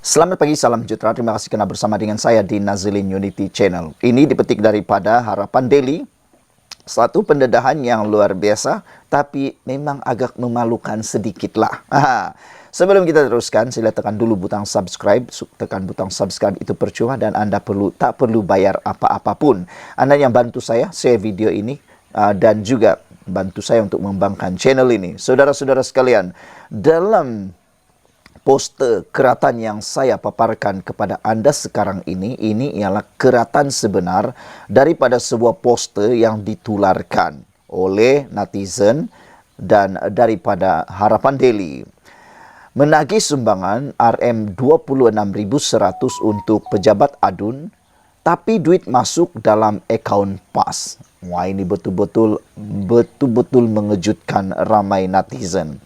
Selamat pagi, salam sejahtera. Terima kasih kerana bersama dengan saya di Nazilin Unity Channel. Ini dipetik daripada Harapan Daily. Satu pendedahan yang luar biasa, tapi memang agak memalukan sedikitlah. Sebelum kita teruskan, sila tekan dulu butang subscribe. Tekan butang subscribe itu percuma dan anda tak perlu bayar apa-apapun. Anda yang bantu saya share video ini dan juga bantu saya untuk mengembangkan channel ini. Saudara-saudara sekalian, dalam poster keratan yang saya paparkan kepada anda sekarang ini ialah keratan sebenar daripada sebuah poster yang ditularkan oleh netizen dan daripada Harapan Daily. Menagih sumbangan RM26,100 untuk pejabat adun, tapi duit masuk dalam akaun PAS. Wah, ini betul-betul mengejutkan ramai netizen.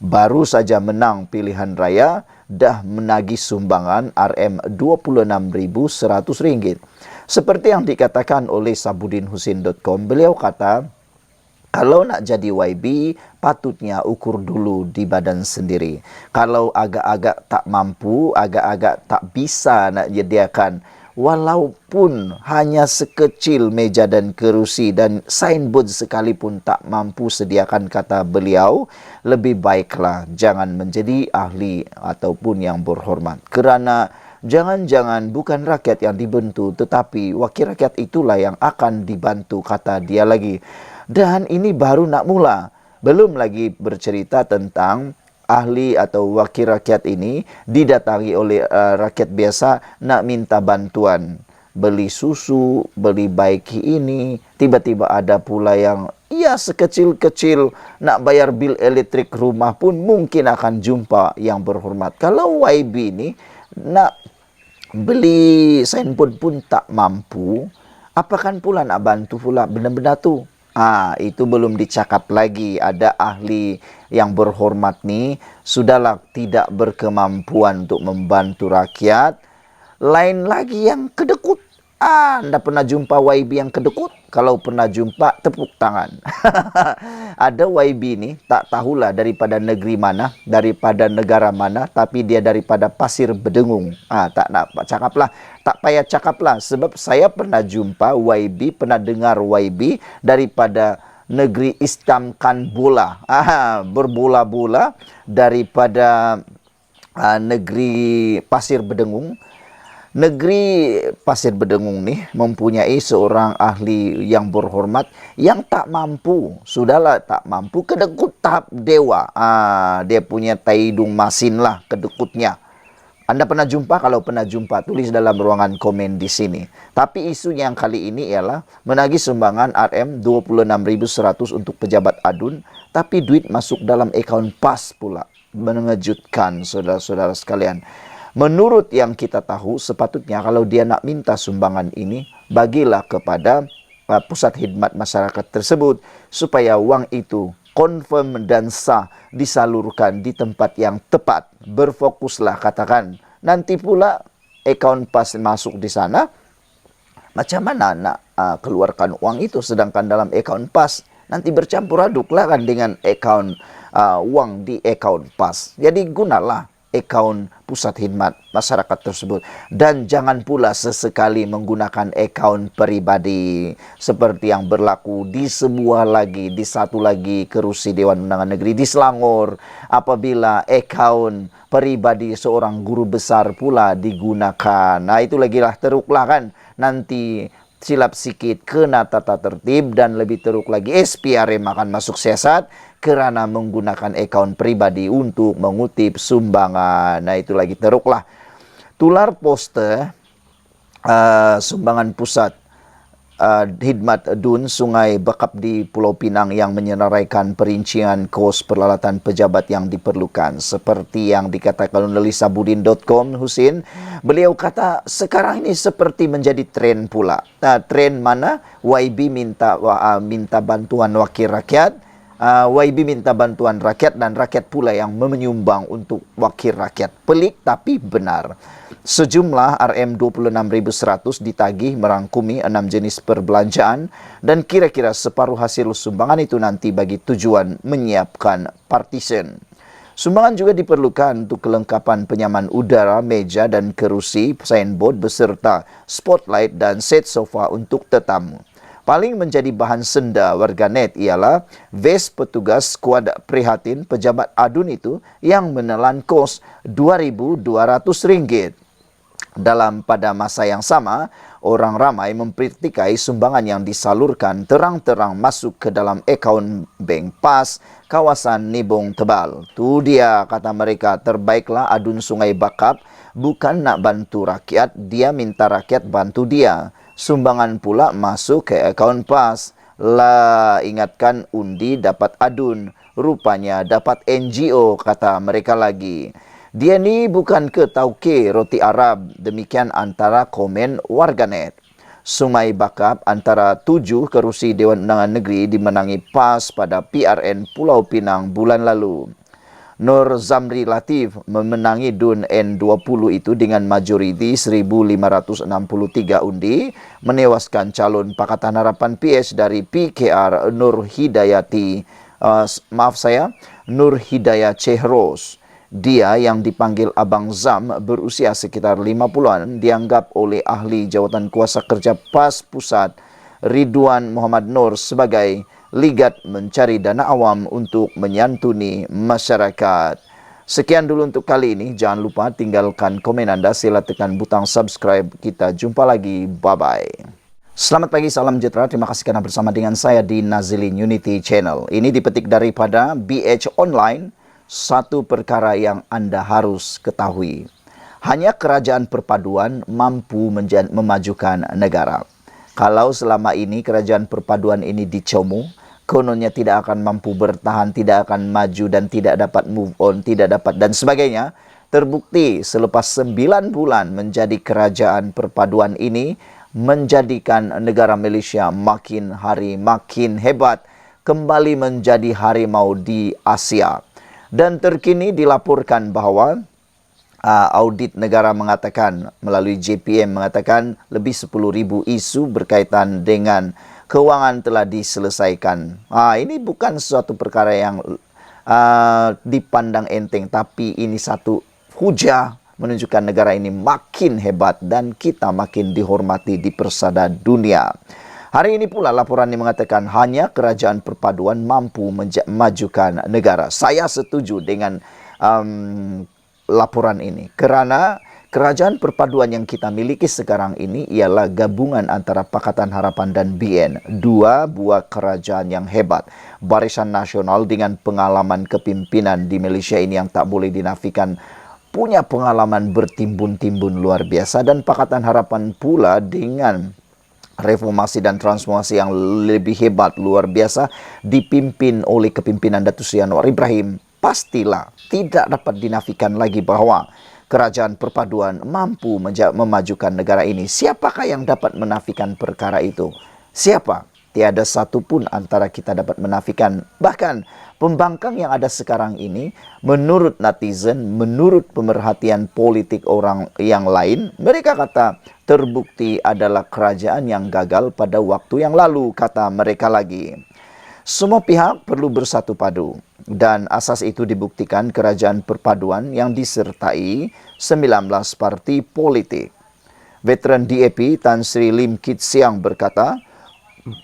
Baru saja menang pilihan raya, dah menagih sumbangan RM26,100. Seperti yang dikatakan oleh sabudinhusin.com, beliau kata, kalau nak jadi YB, patutnya ukur dulu di badan sendiri. Kalau agak-agak tak mampu, agak-agak tak bisa nak menyediakan, walaupun hanya sekecil meja dan kerusi dan signboard sekalipun tak mampu sediakan, kata beliau, lebih baiklah jangan menjadi ahli ataupun yang berhormat. Kerana jangan-jangan bukan rakyat yang dibantu, tetapi wakil rakyat itulah yang akan dibantu, kata dia lagi. Dan ini baru nak mula. Belum lagi bercerita tentang ahli atau wakil rakyat ini didatangi oleh rakyat biasa nak minta bantuan. Beli susu, beli baiki ini. Tiba-tiba ada pula yang sekecil-kecil nak bayar bil elektrik rumah pun mungkin akan jumpa yang berhormat. Kalau YB ini nak beli signboard pun tak mampu, apakan pula nak bantu pula benda-benda tu? Itu belum dicakap lagi. Ada ahli yang berhormat ni sudahlah tidak berkemampuan untuk membantu rakyat. Lain lagi yang kedekut. Anda pernah jumpa YB yang kedekut? Kalau pernah jumpa, tepuk tangan. Ada YB ni, tak tahulah daripada negeri mana, daripada negara mana, tapi dia daripada Pasir Bedengung. Tak nak cakaplah, tak payah cakaplah. Sebab saya pernah jumpa YB, pernah dengar YB daripada negeri Istamkan Bola. Berbola-bola daripada negeri Pasir Bedengung. Negeri Pasir Bedengung ni mempunyai seorang ahli yang berhormat yang tak mampu. Sudahlah tak mampu, kedekut tahap dewa. Dia punya taidung masin lah kedekutnya. Anda pernah jumpa? Kalau pernah jumpa, tulis dalam ruangan komen di sini. Tapi isu yang kali ini ialah menagih sumbangan RM26,100 untuk pejabat adun, tapi duit masuk dalam akaun PAS pula. Mengejutkan saudara-saudara sekalian. Menurut yang kita tahu, sepatutnya kalau dia nak minta sumbangan ini, bagilah kepada pusat khidmat masyarakat tersebut supaya wang itu confirm dan sah disalurkan di tempat yang tepat. Berfokuslah, katakan. Nanti pula akaun PAS masuk di sana, macam mana nak keluarkan uang itu, sedangkan dalam akaun PAS nanti bercampur aduklah kan dengan akaun wang di akaun PAS. Jadi gunalah akaun pusat khidmat masyarakat tersebut. Dan jangan pula sesekali menggunakan akaun peribadi seperti yang berlaku di satu lagi kerusi Dewan Undangan Negeri di Selangor, apabila akaun peribadi seorang guru besar pula digunakan. Itu lagilah teruklah kan. Nanti silap sikit kena tata tertib dan lebih teruk lagi SPRM akan masuk siasat kerana menggunakan akaun pribadi untuk mengutip sumbangan. Itu lagi teruklah. Tular poster sumbangan pusat khidmat DUN Sungai Bakap di Pulau Pinang yang menyenaraikan perincian kos peralatan pejabat yang diperlukan. Seperti yang dikatakan oleh sabudin.com, Husin, beliau kata sekarang ini seperti menjadi tren pula. Tren mana? YB minta bantuan wakil rakyat, YB minta bantuan rakyat dan rakyat pula yang menyumbang untuk wakil rakyat. Pelik tapi benar. Sejumlah RM26,100 ditagih merangkumi 6 jenis perbelanjaan dan kira-kira separuh hasil sumbangan itu nanti bagi tujuan menyiapkan partisan. Sumbangan juga diperlukan untuk kelengkapan penyaman udara, meja dan kerusi, signboard beserta spotlight dan set sofa untuk tetamu. Paling menjadi bahan senda warganet ialah vest petugas skuad prihatin pejabat adun itu yang menelan kos RM2.200. Pada masa yang sama, orang ramai mempertikai sumbangan yang disalurkan terang-terang masuk ke dalam akaun bank PAS kawasan Nibong Tebal. Tu dia, kata mereka, terbaiklah adun Sungai Bakap bukan nak bantu rakyat, dia minta rakyat bantu dia. Sumbangan pula masuk ke akaun PAS. Lah, ingatkan undi dapat adun, rupanya dapat NGO, kata mereka lagi. Dia ni bukan ke tauke roti Arab, demikian antara komen warganet. Sungai Bakap antara 7 kerusi Dewan Undangan Negeri dimenangi PAS pada PRN Pulau Pinang bulan lalu. Nur Zamri Latif memenangi DUN N20 itu dengan majoriti 1.563 undi, menewaskan calon Pakatan Harapan PS dari PKR Nur Hidayah Chehros. Dia yang dipanggil Abang Zam berusia sekitar 50-an dianggap oleh ahli jawatan kuasa kerja PAS Pusat Ridwan Muhammad Nur sebagai ligat mencari dana awam untuk menyantuni masyarakat. Sekian dulu untuk kali ini. Jangan lupa tinggalkan komen anda. Sila tekan butang subscribe. Kita jumpa lagi. Bye-bye. Selamat pagi, salam sejahtera. Terima kasih karena bersama dengan saya di Nazilin Unity Channel. Ini dipetik daripada BH Online. Satu perkara yang anda harus ketahui. Hanya kerajaan perpaduan mampu memajukan negara. Kalau selama ini kerajaan perpaduan ini dicomu, kononnya tidak akan mampu bertahan, tidak akan maju dan tidak dapat move on, tidak dapat dan sebagainya. Terbukti selepas 9 bulan menjadi kerajaan perpaduan ini, menjadikan negara Malaysia makin hari makin hebat, kembali menjadi harimau di Asia. Dan terkini dilaporkan bahawa audit negara mengatakan, melalui JPM mengatakan lebih 10,000 isu berkaitan dengan kewangan telah diselesaikan. Ini bukan suatu perkara yang dipandang enteng, tapi ini satu hujah menunjukkan negara ini makin hebat dan kita makin dihormati di persada dunia. Hari ini pula laporan ini mengatakan hanya kerajaan perpaduan mampu memajukan negara. Saya setuju dengan laporan ini kerana kerajaan perpaduan yang kita miliki sekarang ini ialah gabungan antara Pakatan Harapan dan BN. Dua buah kerajaan yang hebat. Barisan Nasional dengan pengalaman kepimpinan di Malaysia ini yang tak boleh dinafikan, punya pengalaman bertimbun-timbun luar biasa, dan Pakatan Harapan pula dengan reformasi dan transformasi yang lebih hebat luar biasa dipimpin oleh kepimpinan Datuk Seri Anwar Ibrahim. Pastilah tidak dapat dinafikan lagi bahawa kerajaan perpaduan mampu memajukan negara ini. Siapakah yang dapat menafikan perkara itu? Siapa? Tiada satu pun antara kita dapat menafikan. Bahkan pembangkang yang ada sekarang ini, menurut netizen, menurut pemerhatian politik orang yang lain, mereka kata terbukti adalah kerajaan yang gagal pada waktu yang lalu, kata mereka lagi. Semua pihak perlu bersatu padu dan asas itu dibuktikan kerajaan perpaduan yang disertai 19 parti politik. Veteran DAP Tan Sri Lim Kit Siang berkata,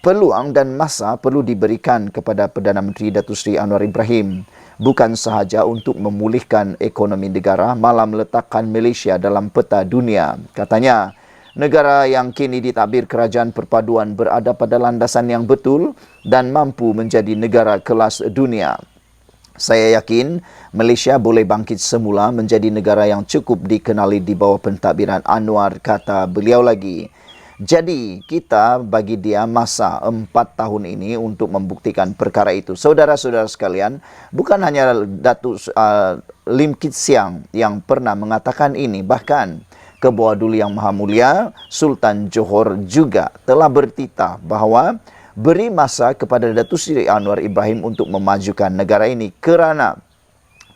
peluang dan masa perlu diberikan kepada Perdana Menteri Datuk Seri Anwar Ibrahim, bukan sahaja untuk memulihkan ekonomi negara, malah meletakkan Malaysia dalam peta dunia. Katanya, negara yang kini ditabir kerajaan perpaduan berada pada landasan yang betul dan mampu menjadi negara kelas dunia. Saya yakin Malaysia boleh bangkit semula menjadi negara yang cukup dikenali di bawah pentadbiran Anwar, kata beliau lagi. Jadi kita bagi dia masa 4 tahun ini untuk membuktikan perkara itu. Saudara-saudara sekalian, bukan hanya Datuk Lim Kit Siang yang pernah mengatakan ini, bahkan Kebawah Duli Yang Maha Mulia Sultan Johor juga telah bertitah bahawa beri masa kepada Datuk Seri Anwar Ibrahim untuk memajukan negara ini kerana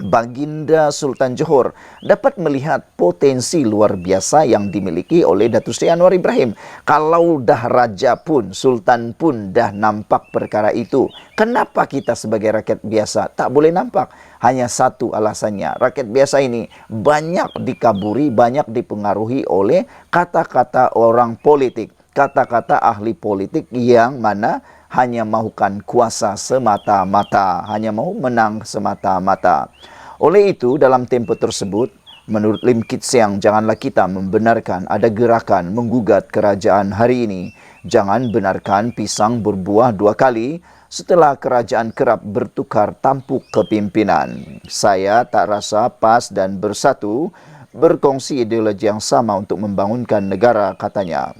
Baginda Sultan Johor dapat melihat potensi luar biasa yang dimiliki oleh Datuk Seri Anwar Ibrahim. Kalau dah raja pun, sultan pun dah nampak perkara itu, kenapa kita sebagai rakyat biasa tak boleh nampak? Hanya satu alasannya, rakyat biasa ini banyak dikaburi, banyak dipengaruhi oleh kata-kata orang politik, kata-kata ahli politik yang mana hanya mahukan kuasa semata-mata, hanya mau menang semata-mata. Oleh itu, dalam tempoh tersebut, menurut Lim Kit Siang, janganlah kita membenarkan ada gerakan menggugat kerajaan hari ini. Jangan benarkan pisang berbuah dua kali setelah kerajaan kerap bertukar tampuk kepimpinan. Saya tak rasa pas dan bersatu berkongsi ideologi yang sama untuk membangunkan negara, katanya.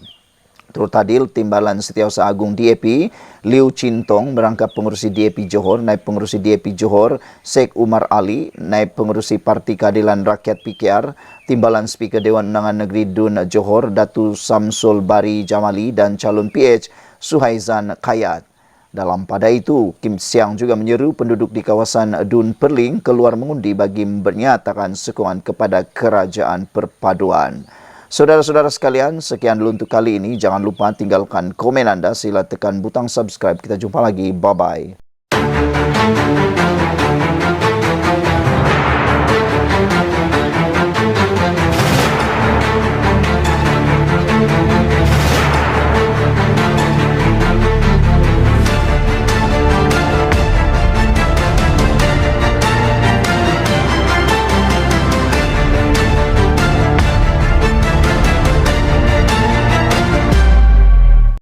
Turut hadir Timbalan Setiausaha Agung DAP, Liu Chintong, merangkap pengurusi DAP Johor, Naib pengurusi DAP Johor, Sheikh Umar Ali, Naib pengurusi Parti Keadilan Rakyat PKR, Timbalan Speaker Dewan Undangan Negeri Dun Johor, Datu Samsul Bari Jamali dan calon PH Suhaizan Kayat. Dalam pada itu, Kim Siang juga menyeru penduduk di kawasan Dun Perling keluar mengundi bagi menyatakan sokongan kepada kerajaan perpaduan. Saudara-saudara sekalian, sekian dulu untuk kali ini. Jangan lupa tinggalkan komen anda, sila tekan butang subscribe. Kita jumpa lagi. Bye-bye.